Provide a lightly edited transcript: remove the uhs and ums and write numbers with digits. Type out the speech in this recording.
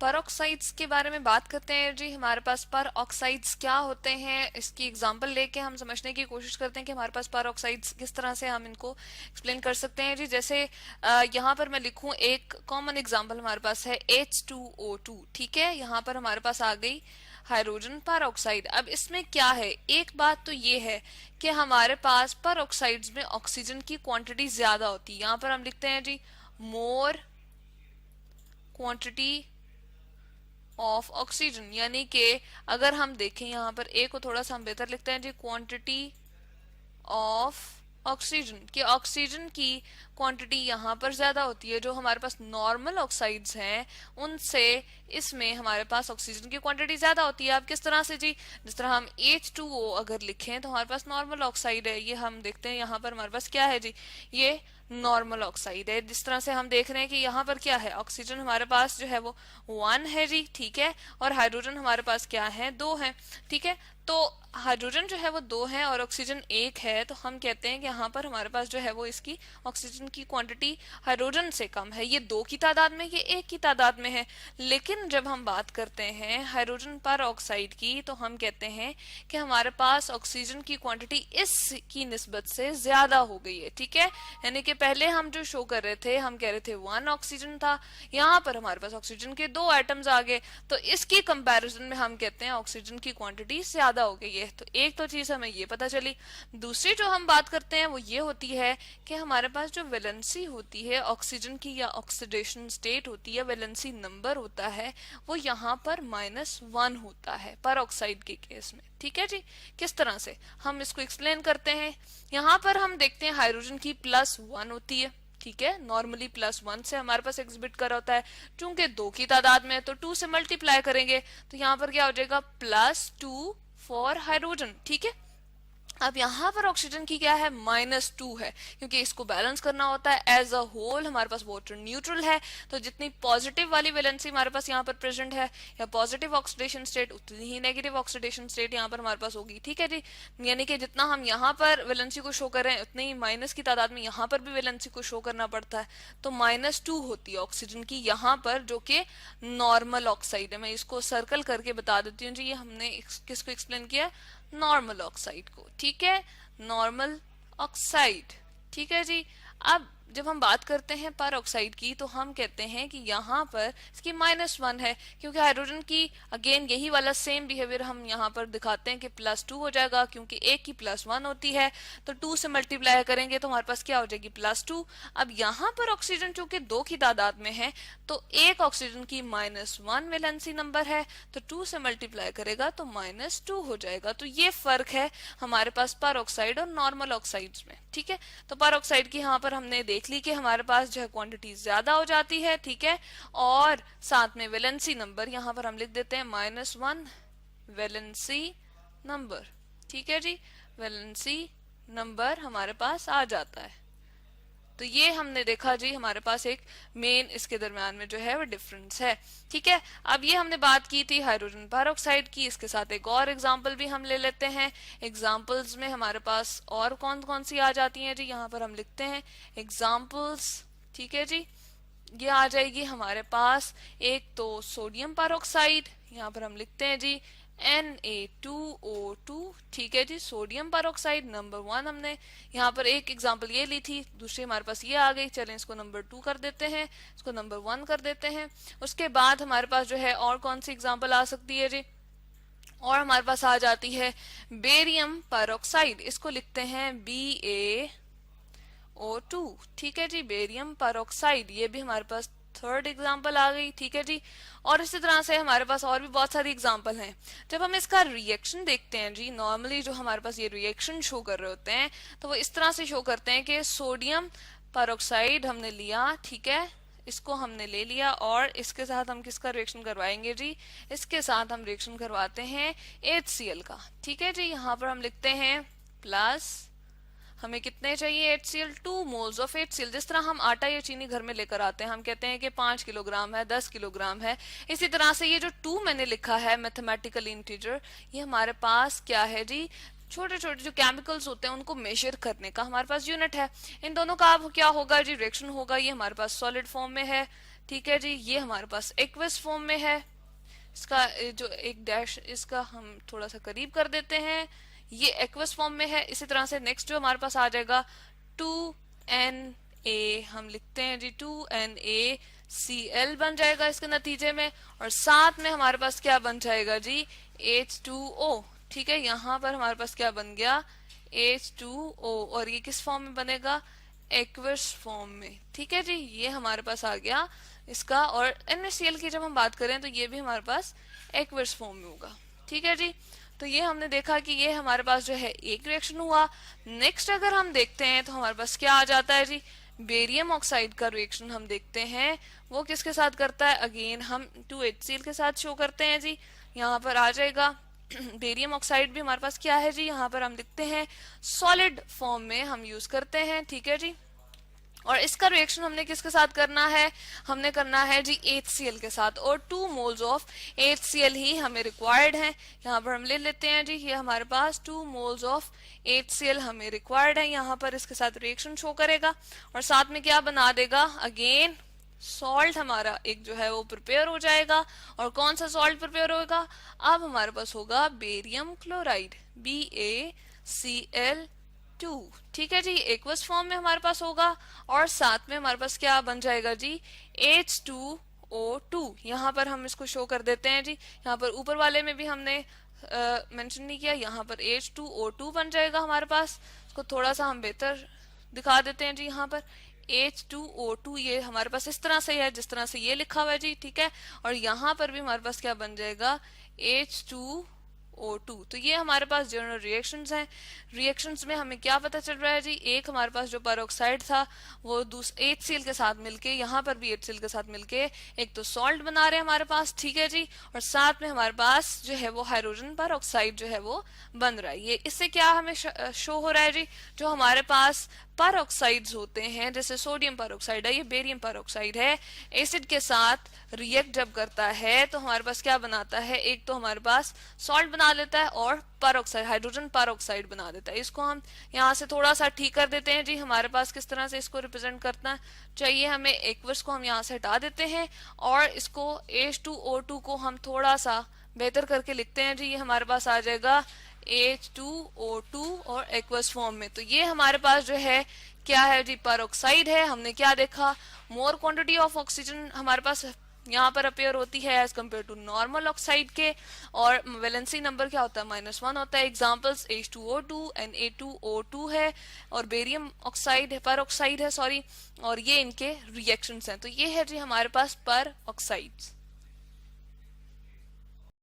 परऑक्साइड्स के बारे में बात करते हैं जी। हमारे पास परऑक्साइड्स क्या होते हैं, इसकी एग्जांपल लेके हम समझने की कोशिश करते हैं कि हमारे पास परऑक्साइड्स किस तरह से हम इनको एक्सप्लेन कर सकते हैं जी। जैसे यहाँ पर मैं लिखूं, एक कॉमन एग्जांपल हमारे पास है H2O2, ठीक है। यहाँ पर हमारे पास आ गई हाइड्रोजन परऑक्साइड। अब इसमें क्या है, एक बात तो ये है कि हमारे पास परऑक्साइड्स में ऑक्सीजन की क्वांटिटी ज्यादा होती है। यहाँ पर हम लिखते हैं जी मोर क्वांटिटी ऑफ ऑक्सीजन, यानी कि अगर हम देखें यहाँ पर ए को थोड़ा सा हम बेहतर लिखते हैं जी, क्वांटिटी ऑफ ऑक्सीजन, कि ऑक्सीजन की क्वांटिटी यहाँ पर ज्यादा होती है। जो हमारे पास नॉर्मल ऑक्साइड्स हैं उनसे इसमें हमारे पास ऑक्सीजन की क्वांटिटी ज्यादा होती है। अब किस तरह से जी, जिस तरह हम H2O अगर लिखें तो हमारे पास नॉर्मल ऑक्साइड है, ये हम देखते हैं यहाँ पर हमारे पास क्या है जी, ये नॉर्मल ऑक्साइड है। जिस तरह से हम देख रहे हैं कि यहाँ पर क्या है, ऑक्सीजन हमारे पास जो है वो 1 है जी, ठीक है, और हाइड्रोजन हमारे पास क्या है, 2 है, ठीक है। तो हाइड्रोजन जो है वो 2 है और ऑक्सीजन 1 है, तो हम कहते हैं कि यहाँ पर हमारे पास जो है वो इसकी ऑक्सीजन की क्वांटिटी हाइड्रोजन से कम है। ये 2 की तादाद में, ये 1 की तादाद में है। लेकिन जब हम बात करते हैं हाइड्रोजन पर ऑक्साइड की तो हम कहते हैं कि हमारे पास ऑक्सीजन की क्वांटिटी इस की निस्बत से ज्यादा हो गई है, ठीक है। यानी कि पहले हम जो शो कर रहे थे, हम कह रहे थे 1 ऑक्सीजन था, यहाँ पर हमारे पास ऑक्सीजन के 2 एटम्स आ गए, तो इसकी कंपैरिजन में हम कहते हैं ऑक्सीजन की क्वांटिटी ज्यादा हो गई है। तो एक तो चीज हमें ये पता चली। दूसरी जो हम बात करते हैं वो ये होती है कि हमारे पास जो वैलेंसी होती है ऑक्सीजन की, या ऑक्सीडेशन स्टेट होती है, वैलेंसी नंबर होता है, वो यहाँ पर -1 होता है पर ऑक्साइड के केस में, ठीक है जी। किस तरह से हम इसको एक्सप्लेन करते हैं, यहाँ पर हम देखते हैं हाइड्रोजन की +1 होती है, ठीक है। नॉर्मली +1 से हमारे पास एग्जिबिट कर होता है, चूंकि 2 की तादाद में है तो 2 से मल्टीप्लाई करेंगे तो यहाँ पर क्या हो जाएगा, +2 फॉर हाइड्रोजन, ठीक है। अब यहाँ पर ऑक्सीजन की क्या है, -2 है, क्योंकि इसको बैलेंस करना होता है। एज अ होल हमारे पास वाटर न्यूट्रल है, तो जितनी पॉजिटिव वाली वैलेंसी हमारे पास यहाँ पर प्रेजेंट है, या पॉजिटिव ऑक्सीडेशन स्टेट, उतनी ही नेगेटिव ऑक्सीडेशन स्टेट यहाँ पर हमारे पास होगी, ठीक है जी। यानी कि जितना हम यहाँ पर वैलेंसी को शो कर रहे हैं उतनी ही माइनस की तादाद में यहाँ पर भी वैलेंसी को शो करना पड़ता है, तो -2 होती है ऑक्सीजन की यहाँ पर, जो कि नॉर्मल ऑक्साइड है। मैं इसको सर्कल करके बता देती हूँ जी, ये हमने किसको एक्सप्लेन किया, नॉर्मल ऑक्साइड को, ठीक है, नॉर्मल ऑक्साइड, ठीक है जी। अब जब हम बात करते हैं पर ऑक्साइड की तो हम कहते हैं कि यहाँ पर इसकी -1 है, क्योंकि हाइड्रोजन की अगेन यही वाला सेम बिहेवियर हम यहाँ पर दिखाते हैं कि +2 हो जाएगा, क्योंकि एक की +1 होती है, तो 2 से मल्टीप्लाई करेंगे तो हमारे पास क्या हो जाएगी, +2। अब यहाँ पर ऑक्सीजन चूंकि 2 की तादाद में है, तो एक ऑक्सीजन की -1 वैलेंसी नंबर है, तो 2 से मल्टीप्लाई करेगा तो -2 हो जाएगा। तो ये फर्क है हमारे पास पर ऑक्साइड और नॉर्मल ऑक्साइड्स में, ठीक है। तो पर ऑक्साइड की यहाँ पर हमने देख ली कि हमारे पास जो है क्वांटिटी ज्यादा हो जाती है, ठीक है, और साथ में वैलेंसी नंबर यहाँ पर हम लिख देते हैं -1 वैलेंसी नंबर, ठीक है जी, वैलेंसी नंबर हमारे पास आ जाता है। तो ये हमने देखा जी, हमारे पास एक मेन इसके दरम्यान में जो है वो डिफरेंस है, ठीक है। अब ये हमने बात की थी हाइड्रोजन परऑक्साइड की, इसके साथ एक और एग्जांपल भी हम ले लेते हैं। एग्जांपल्स में हमारे पास और कौन कौन सी आ जाती हैं जी, यहाँ पर हम लिखते हैं एग्जांपल्स, ठीक है जी। ये आ जाएगी हमारे पास, एक तो सोडियम परऑक्साइड, यहाँ पर हम लिखते हैं जी Na2O2, ठीक है जी, सोडियम परऑक्साइड नंबर 1। हमने यहाँ पर एक एग्जांपल ये ली थी, दूसरी हमारे पास ये आ गई, चलें इसको नंबर 2 कर देते हैं, इसको नंबर 1 कर देते हैं। उसके बाद हमारे पास जो है और कौन सी एग्जांपल आ सकती है जी, और हमारे पास आ जाती है बेरियम परऑक्साइड, इसको लिखते हैं BaO2, ठीक है जी, बेरियम परऑक्साइड, ये भी हमारे पास थर्ड एग्जाम्पल आ गई, ठीक है जी। और इसी तरह से हमारे पास और भी बहुत सारी एग्जाम्पल हैं। जब हम इसका रिएक्शन देखते हैं जी, नॉर्मली जो हमारे पास ये रिएक्शन शो कर रहे होते हैं तो वो इस तरह से शो करते हैं कि सोडियम परऑक्साइड हमने लिया, ठीक है, इसको हमने ले लिया, और इसके साथ हम किसका रिएक्शन करवाएंगे जी, इसके साथ हम रिएक्शन करवाते हैं HCl का, ठीक है जी। यहाँ पर हम लिखते हैं प्लस, हमें कितने चाहिए HCl, 2 मोल्स ऑफ HCl। जिस तरह हम आटा या चीनी घर में लेकर आते हैं, हम कहते हैं कि 5 किलोग्राम है, 10 किलोग्राम है, इसी तरह से ये जो 2 मैंने लिखा है मैथमेटिकल इंटीजर, ये हमारे पास क्या है जी, छोटे छोटे जो केमिकल्स होते हैं उनको मेजर करने का हमारे पास यूनिट है। इन दोनों का अब क्या होगा जी, रिएक्शन होगा, ये हमारे पास सॉलिड फॉर्म में है, ठीक है जी, ये हमारे पास एक्वस फॉर्म में है। इसका जो एक डैश इसका हम थोड़ा सा करीब कर देते हैं, ये एक्वस फॉर्म में है। इसी तरह से नेक्स्ट जो हमारे पास आ जाएगा 2Na, हम लिखते हैं जी 2NaCl बन जाएगा इसके नतीजे में, और साथ में हमारे पास क्या बन जाएगा जी H2O। ठीक है, यहाँ पर हमारे पास क्या बन गया H2O, और ये किस फॉर्म में बनेगा एक्वस फॉर्म में। ठीक है जी, ये हमारे पास आ गया इसका। और NaCl की जब हम बात करें तो ये भी हमारे पास एक्वस फॉर्म में होगा। ठीक है जी, तो ये हमने देखा कि ये हमारे पास जो है एक रिएक्शन हुआ। नेक्स्ट अगर हम देखते हैं तो हमारे पास क्या आ जाता है जी बेरियम ऑक्साइड का रिएक्शन हम देखते हैं। वो किसके साथ करता है, अगेन हम 2HCl के साथ शो करते हैं जी। यहाँ पर आ जाएगा बेरियम ऑक्साइड भी हमारे पास क्या है जी, यहाँ पर हम लिखते हैं सॉलिड फॉर्म में हम यूज करते हैं। ठीक है जी, और इसका रिएक्शन हमने किसके साथ करना है, हमने करना है जी HCl के साथ, और 2 मोल्स ऑफ HCl ही हमें रिक्वायर्ड है। यहाँ पर हम ले लेते हैं जी, ये हमारे पास 2 मोल्स ऑफ HCl हमें रिक्वायर्ड है। यहाँ पर इसके साथ रिएक्शन शो करेगा और साथ में क्या बना देगा, अगेन सॉल्ट हमारा एक जो है वो प्रिपेयर हो जाएगा। और कौन सा सॉल्ट प्रिपेयर होगा, अब हमारे पास होगा बेरियम क्लोराइड BaCl2। ठीक है जी, एक्वस फॉर्म में हमारे पास होगा, और साथ में हमारे पास क्या बन जाएगा जी H2O2। यहाँ पर हम इसको शो कर देते हैं जी, यहाँ पर ऊपर वाले में भी हमने मेंशन नहीं किया, यहाँ पर H2O2 बन जाएगा हमारे पास। इसको थोड़ा सा हम बेहतर दिखा देते हैं जी, यहाँ पर H2O2 ये हमारे पास इस तरह से है जिस तरह से ये लिखा हुआ है जी। ठीक है, और यहाँ पर भी हमारे पास क्या बन जाएगा H2O2। तो ये हमारे पास जनरल रिएक्शंस हैं। रिएक्शंस में हमें क्या पता चल रहा है जी, एक हमारे पास जो पेरोक्साइड था वो HCl के साथ मिलके, यहाँ पर भी HCl के साथ मिलके एक तो सॉल्ट बना रहे हैं हमारे पास। ठीक है जी, और साथ में हमारे पास जो है वो हाइड्रोजन पेरोक्साइड जो है वो बन रहा है। ये इससे क्या हमें शो हो रहा है जी, जो हमारे पास पेरोक्साइड्स होते हैं, जैसे सोडियम पेरोक्साइड है, ये बेरियम पेरोक्साइड है, एसिड के साथ रिएक्ट जब करता है तो हमारे पास क्या बनाता है, एक तो हमारे पास सॉल्ट बना लेता है और पेरोक्साइड हाइड्रोजन पेरोक्साइड बना देता है। इसको हम यहाँ से थोड़ा सा ठीक कर देते हैं जी, हमारे पास किस तरह से इसको रिप्रेजेंट करना चाहिए हमें, एक्वस को हम यहाँ से हटा देते हैं और इसको H2O2 को हम थोड़ा सा बेहतर करके लिखते हैं जी। ये हमारे पास आ जाएगा H2O2 और एक्वस फॉर्म में। तो ये हमारे पास जो है क्या है जी, पेरोक्साइड है। हमने क्या देखा, मोर क्वांटिटी ऑफ ऑक्सीजन हमारे पास यहाँ पर अपेयर होती है as compared to normal oxide के, और वैलेंसी नंबर क्या होता है -1 होता है। एग्जांपल्स H2O2 Na2O2 है, और बेरियम ऑक्साइड है, पेरोक्साइड है सॉरी, और ये इनके रिएक्शंस हैं। तो ये है जी हमारे पास पेरोक्साइड्स।